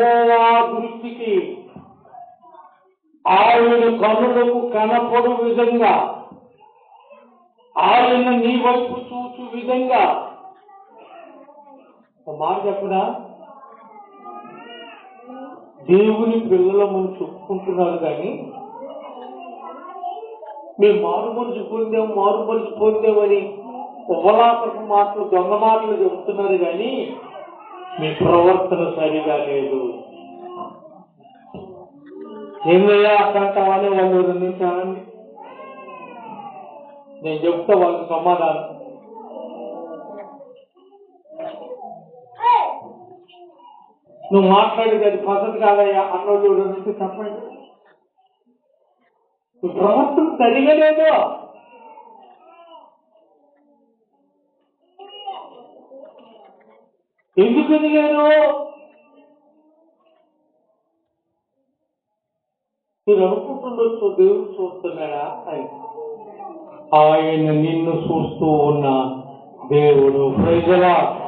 యెహోవా దృష్టికి ఆయన కనులకు కనపడు విధంగా, ఆయన నీ వైపు చూచు విధంగా ఒక మాట చెప్పనా, దేవుని పిల్లలమని చెప్పుకుంటున్నారు కానీ మేము మారుమనిషి పొందామని ఉబలాటపు మాటలు, దొంగ మాటలు చెబుతున్నారు కానీ మీ ప్రవర్తన సరిగా లేదు. ఏమయ్యా అట్లాంటావని వాళ్ళు నిందించానండి, నేను చెప్తా వాళ్ళకి సమాధానం. నువ్వు మాట్లాడేది అది పద్ధతి కాదయ్యా అన్నోళ్ళు నుంచి చెప్పండి. నువ్వు ప్రవర్తన సరిగా లేదు. ఎందుకు ఎదిగారు? మీరు అనుకుంటుండొచ్చు దేవుడు చూస్తున్నాడా అని. ఆయన నిన్ను చూస్తూ ఉన్న దేవుడు. Praise the lord.